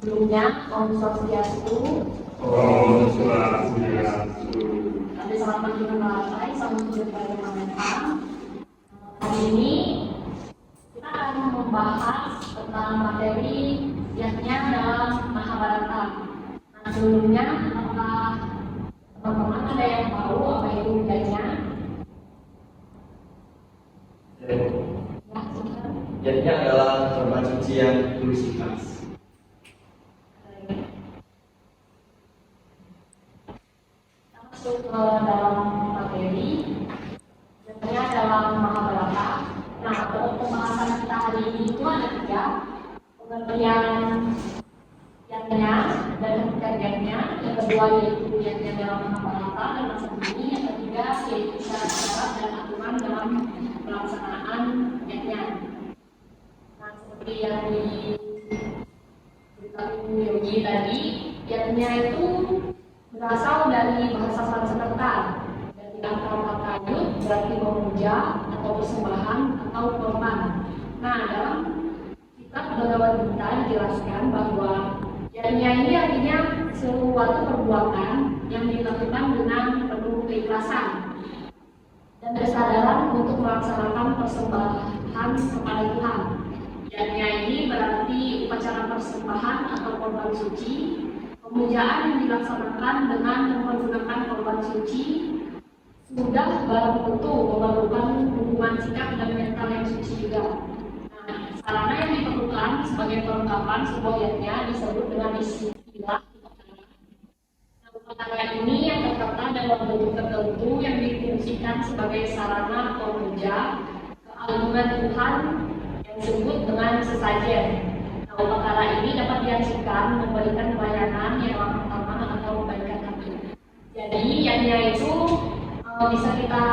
Sebelumnya, Om Swastiastu. Om Swastiastu. Kami selamat pagi menarai, salam sejahtera Tuhan. Hari ini kita akan membahas tentang materi yaknya dalam Mahabharata. Nah, sebelumnya, apakah teman-teman ada yang tahu apa itu yajna? Yajna adalah korban suci yang bersifat. Masuk ke dalam materi, sebenarnya dalam Mahabharata. Nah, pembahasan kita hari ini itu ada tiga pengertian yajna dan pengertiannya. Yang kedua yaitu yajna dalam Mahabharata, dan masa ini yang ketiga yaitu syarat-syarat dan aturan dalam pelaksanaan yajna. Nah, seperti yang diberitahu Yogi tadi, yajna itu berasal dari bahasa Sanskerta, dari kata kayut berarti memuja atau persembahan atau korban. Nah, dalam kitab Bhagavad Gita dijelaskan bahwa yajna ini artinya suatu perbuatan yang dilakukan dengan penuh keikhlasan dan kesadaran untuk melaksanakan persembahan kepada Tuhan. Yajna ini berarti upacara persembahan atau korban suci, pemujaan yang dilaksanakan dengan menggunakan korban suci sudah barang tentu memerlukan hubungan sikap dan mental yang suci juga. Nah, sarana yang diperlukan sebagai perlengkapan sebuah yajna disebut dengan istilah upakara. Nah, upakara ini yang tertata dalam bentuk tertentu yang difungsikan sebagai sarana atau meja keagungan Tuhan yang disebut dengan sesajen. Upakara ini dapat diajukan memberikan pelayanan yang pertama atau kebaikan hati. Jadi yajna itu bisa kita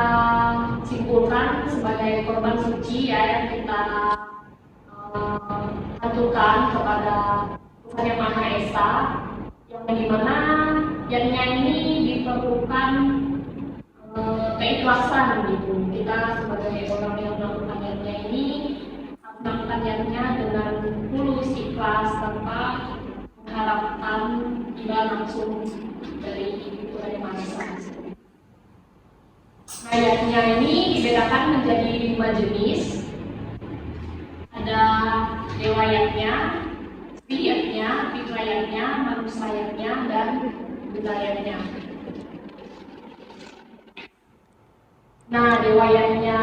simpulkan sebagai korban suci yang kita ajukan kepada Tuhan Yang Maha Esa, yang dimana yajna ini diperlukan keikhlasan gitu. Kita sebagai orang yang melakukan yajna ini melakukannya dengan tulus, ikhlas, tanpa mengharapkan tidak langsung dari Tuhan Yang Maha Esa. Nah, yajna ini dibedakan menjadi 5 jenis. Ada dewa yajna, sri yajna, pitra yajna, manusa yajna, dan buddha yajna. Nah, dewa yajna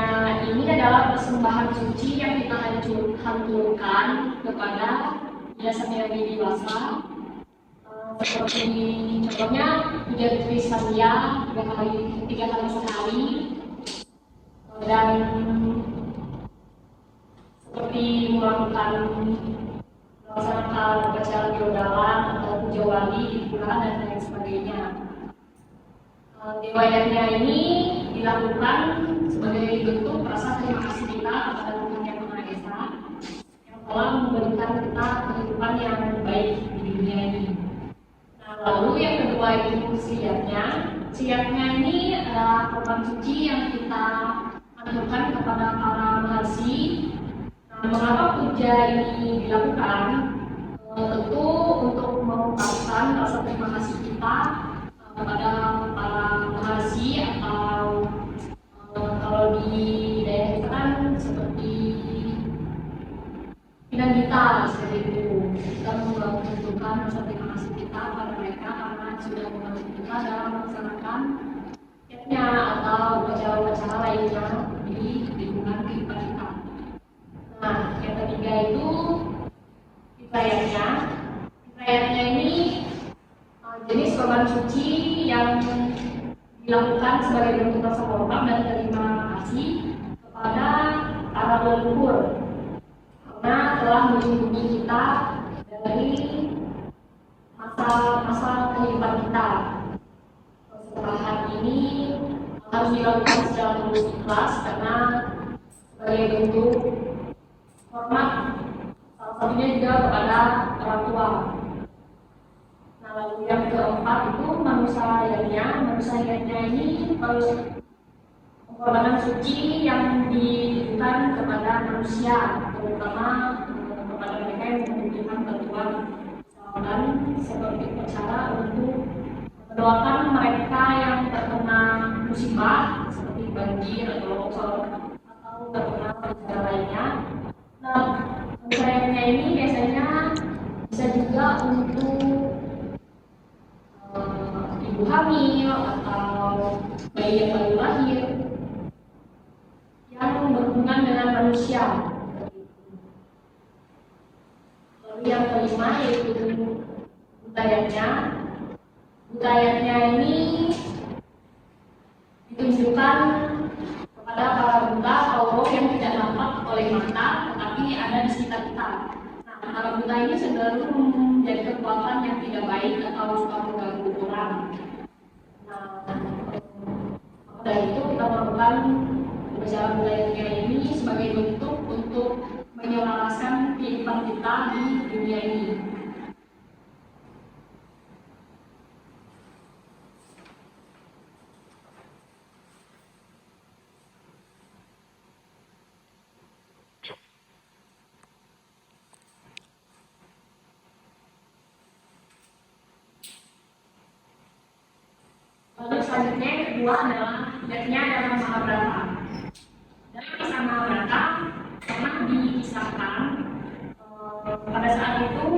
ini adalah persembahan suci yang kita hancurkan kepada Yasatri Dewasa. Seperti contohnya puja Trisandya 3 kali sehari, dan seperti melakukan melaksanakan upacara Biodalan atau puja wali di pura dan lain sebagainya. Dewa yajna ini dilakukan sebagai bentuk rasa terima kasih kita kepada Tuhan Yang Maha Esa yang telah memberikan kita kehidupan yang baik di dunia ini. Nah, lalu yang kedua itu siyatnya. Siyatnya ini adalah korban suci yang kita aturkan kepada para mahasi. Nah, mengapa puja ini dilakukan? Tentu untuk mengungkapkan rasa terima kasih kita kepada para mahasi, atau kalau di daerah kita kan seperti Pinanggita seperti itu. Kita menunjukkan rasa terima kasih kita kepada mereka karena sudah membantu kita dalam melaksanakan yajna atau upacara-upacara lainnya di lingkungan kehidupan kita. Nah, yang ketiga itu pitra yajna. Pitra yajna ini jenis korban suci yang dilakukan sebagai bentuk rasa hormat dan terima kasih kepada para leluhur karena telah melindungi kita dari masa kehidupan kita. Persembahan ini harus dilakukan secara tulus ikhlas karena sebagai bentuk hormat, salah satunya juga kepada orang tua. Nah, lalu yang keempat itu manusa yajna. Manusa yajna ini pengorbanan suci yang ditujukan kepada manusia, terutama kepada mereka yang membutuhkan bantuan mendoakan mereka yang terkena musibah seperti banjir atau longsor atau terkena bencana lainnya. Nah, pencahayanya ini biasanya bisa juga untuk ibu hamil atau bayi yang baru lahir yang berhubungan dengan manusia. Lalu yang kelima yaitu budayanya. Budayanya ini ditunjukkan kepada para buta atau roh yang tidak nampak oleh mata tetapi ada di sekitar kita. Nah, para buta ini cenderung menjadi kekuatan yang tidak baik atau suka mengganggu orang. Nah, dari itu kita melakukan upacara budayanya ini sebagai bentuk untuk menyelaraskan kehidupan kita di dunia ini. Lalu selanjutnya yang kedua adalah adalah Mahabharata. Dalam kisah Mahabharata pernah dikisahkan pada saat itu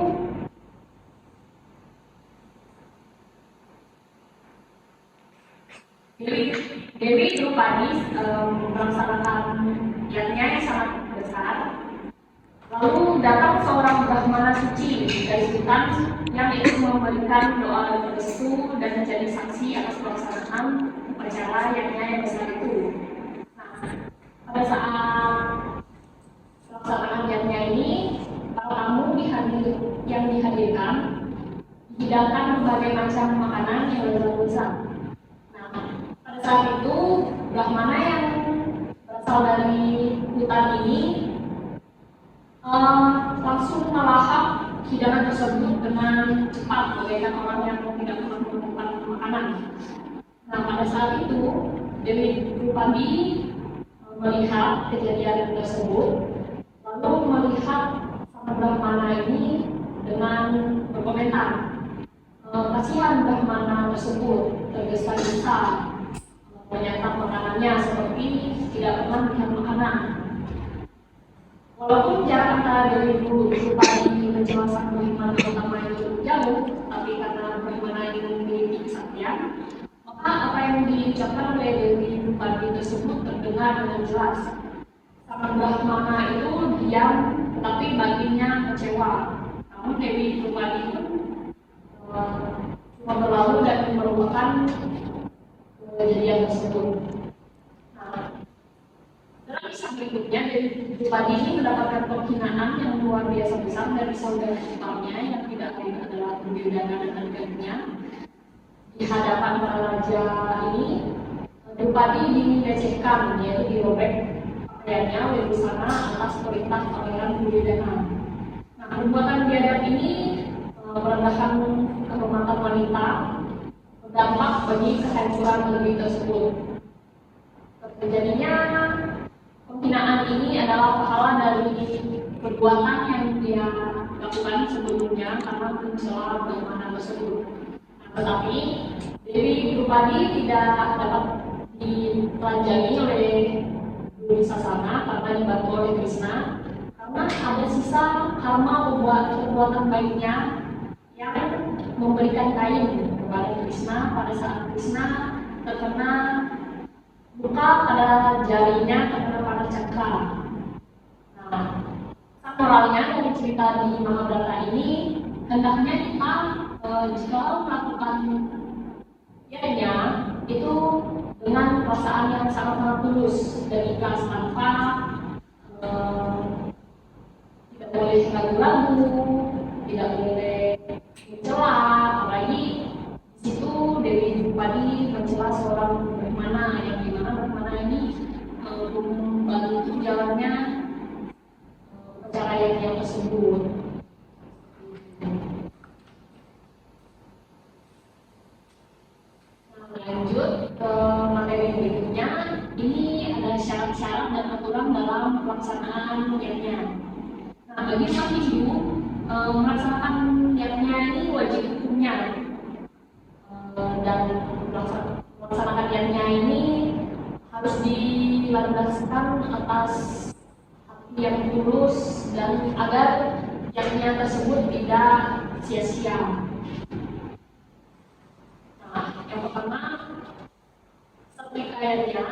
Dewi Drupadi melaksanakan yatnya yang sangat besar. Lalu datang seorang Brahmana suci dari hutan yang ingin memberikan doa restu dan menjadi saksi atas pelaksanaan upacara yang besar itu. Nah, pada saat pelaksanaan yatnya ini, para tamu yang dihadirkan dihidangkan berbagai macam makanan yang lezat-lezat. Nah, pada saat itu Brahmana yang berasal dari hutan ini langsung melahap hidangan tersebut dengan cepat bagaikan orang yang tidak pernah menemukan makanan. Nah, pada saat itu Dewi Drupadi melihat kejadian tersebut, lalu melihat sang Brahmana ini dengan berkomentar, kasihan Brahmana tersebut tergesa-gesa menyantap makanannya seperti tidak pernah melihat makanan. Walaupun jarak antara Dewi Drupadi menjelaskan bagaimana utama itu jauh, tapi karena Brahmana ini memiliki kesaktian, maka apa yang diucapkan oleh Dewi Drupadi tersebut terdengar dengan jelas. Sang Brahmana itu diam, tetapi batinnya kecewa. Namun Dewi Drupadi pun cuma berlalu dan melupakan kejadian tersebut. Dalam kisah berikutnya, Dewi Drupadi ini mendapatkan penghinaan yang luar biasa besar dari saudara iparnya yang tidak lain adalah Duryodhana dan adik-adiknya. Di hadapan para raja ini, Drupadi dilecehkan, yaitu dirobek pakaiannya oleh Duryodhana atas perintah pangeran Duryodhana. Nah, perbuatan biadab ini merendahkan kehormatan wanita, berdampak bagi kehancuran negeri tersebut. Terjadinya penghinaan ini adalah pahala dari perbuatan yang dia lakukan sebelumnya karena mencela Brahmana tersebut. Tetapi Dewi Drupadi tidak dapat ditelanjangi oleh Duryodhana karena dibantu oleh Krishna, karena ada sisa karma perbuatan baiknya yang memberikan kain kepada Krishna pada saat Krishna terkena luka pada jarinya karena pada cakra. Nah, moralnya dari cerita di Mahabharata ini, hendaknya kita jika melakukan yatnya itu dengan perasaan yang sangat-sangat tulus dan ikhlas, tanpa tidak boleh ragu-ragu, tidak boleh mencela. Apalagi di situ Dewi Drupadi mencela seorang Brahmana yang dimana Brahmana ini membantu jalannya perceraian yang tersebut. Lanjut ke materi berikutnya, ini ada syarat-syarat dan aturan dalam pelaksanaan yatnya. Nah, bagi umat Hindu, melaksanakan yatnya ini wajib hukumnya. Dan berdasarkan atas hati yang tulus dan agar yaknya tersebut tidak sia-sia. Nah, yang pertama, sertikayatnya.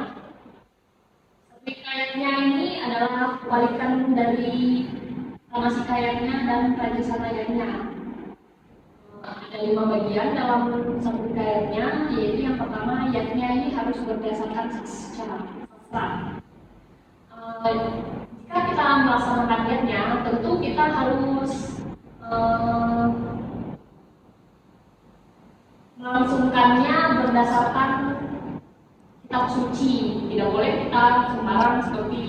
Sertikayatnya ini adalah kebalikan dari pramastikayatnya dan prajisanayatnya. Ada 5 bagian dalam sertikayatnya, yaitu yang pertama, yatnya ini harus berdasarkan sastra. Jika kita melaksanakan yatnya, tentu kita harus melangsungkannya berdasarkan kitab suci. Tidak boleh kita sembarang seperti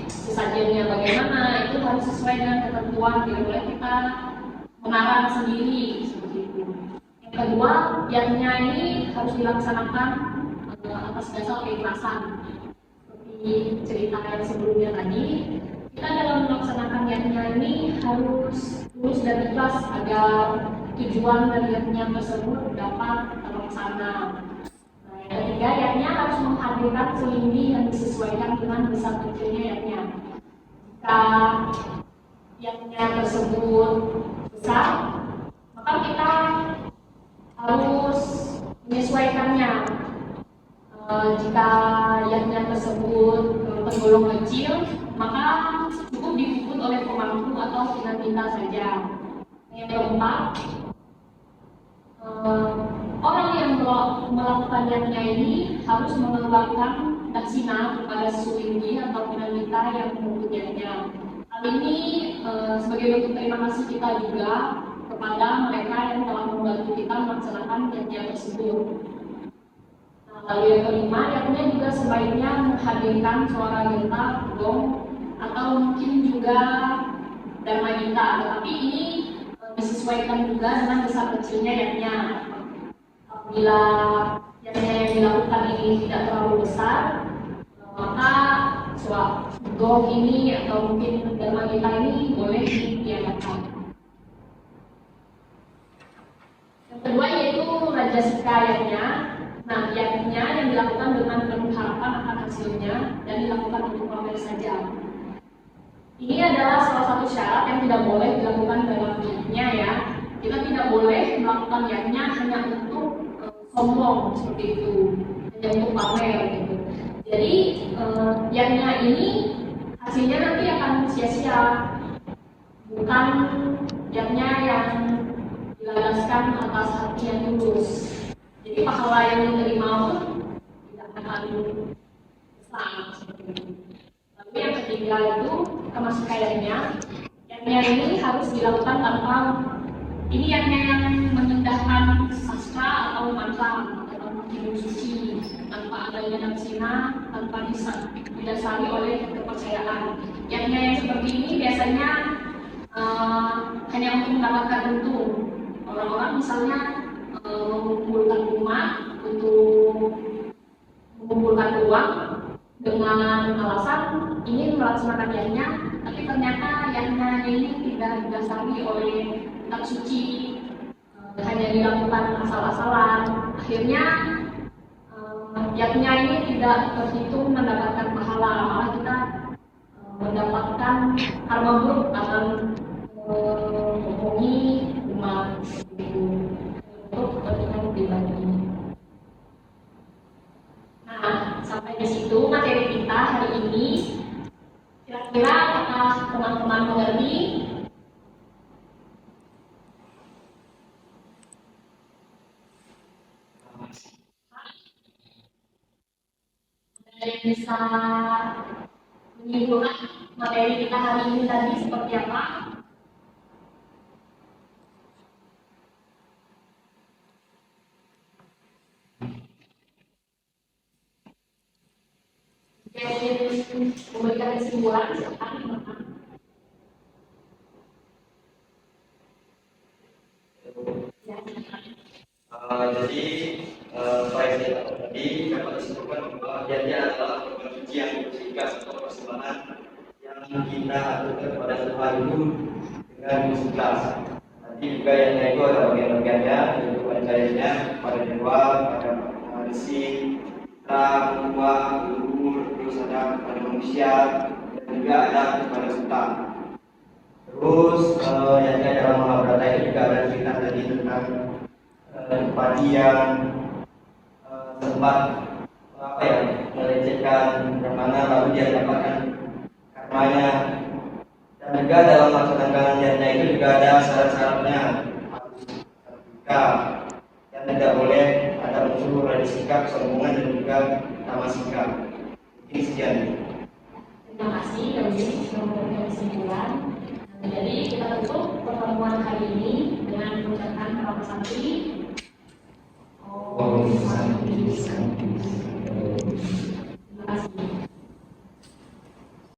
sesajennya bagaimana, itu harus sesuai dengan ketentuan. Tidak boleh kita mengarang sendiri seperti itu. Yang kedua, yatnya ini harus dilaksanakan atas dasar keikhlasan. Seperti cerita yang sebelumnya tadi, kita dalam melaksanakan yatnya ini harus tulus dan ikhlas agar tujuan dari yatnya tersebut dapat terlaksana. Nah, yang ketiga, yatnya harus menghadirkan selimbi yang disesuaikan dengan besar kecilnya yatnya. Jika yatnya tersebut besar, maka kita harus menyesuaikannya. Jika yatnya tersebut tergolong kecil, maka cukup dipuput oleh pemangku atau tinta saja. Yang keempat, orang yang melakukan yatnya ini harus mengeluarkan daksina kepada suwindi atau tinta yang membentuk yatnya. Hal ini sebagai bentuk terima kasih kita juga kepada mereka yang telah membantu kita melaksanakan yatnya tersebut. Lalu yang kelima, yatnya juga sebaiknya menghadirkan suara genta, gong, atau mungkin juga dharma gita. Tetapi ini disesuaikan juga dengan besar kecilnya yatnya. Apabila yatnya yang dilakukan ini tidak terlalu besar, maka suara gong ini atau mungkin dharma gita ini boleh diadakan. Yang kedua yaitu rajasika yatnya. Nah, yatnya yang dilakukan dengan penuh harapan akan hasilnya dan dilakukan untuk pamer saja. Ini adalah salah satu syarat yang tidak boleh dilakukan dalam yatnya ya. Kita tidak boleh melakukan yatnya hanya untuk sombong seperti itu, hanya untuk pamer gitu. Jadi yatnya ini hasilnya nanti akan sia-sia, bukan yatnya yang dilalaskan atas hati yang tulus. Jadi pahala yang diterima pun tidak akan besar seperti itu. Lalu yang ketiga itu pramastikayatnya. Yatnya ini harus dilakukan tanpa yatnya yang mengindahkan sastra atau mantra atau kitab suci, tanpa adanya daksina, tanpa didasari oleh kepercayaan. Yatnya yang seperti ini biasanya hanya untuk mendapatkan untung. Orang-orang misalnya mengumpulkan rumah untuk mengumpulkan uang dengan alasan ingin melaksanakan yatnya, tapi ternyata yatnya ini tidak didasari oleh kitab suci, hanya dilakukan asal-asalan. Akhirnya yatnya ini tidak terhitung mendapatkan pahala, malah kita mendapatkan karma buruk akan membohongi umat itu untuk kepentingan pribadi. Nah, sampai di situ materi kita hari ini. Kira-kira apakah teman-teman mengerti? Ada yang bisa menyimpulkan materi kita hari ini tadi seperti apa? Yang memberikan kesimpulan silakan. Jadi saya tadi dapat disimpulkan bahwa yatnya adalah program suci yang bersihkan atau persembahan yang kita aturkan kepada Tuhan itu dengan ikhlas. Nanti juga yatnya itu ada bagian-bagiannya, yaitu pancayanya pada dewa, pada pada si, terang, uang, luhur, terus ada kepada manusia, dan juga ada kepada hutan. Terus yang ada dalam Mahabharata itu juga ada cerita tadi tentang padi yang sempat melecehkan Brahmana, lalu dia mendapatkan karmanya. Dan juga dalam melaksanakan yajna itu juga ada syarat-syaratnya, harus terbuka dan tidak boleh ada unsur dari sikap, kesombongan dan juga tamasika. Mungkin sekian. Terima kasih Daudi sudah memberikan kesimpulan. Jadi kita tutup pertemuan hari ini dengan mengucapkan Namo Santi. Om Santi Santi.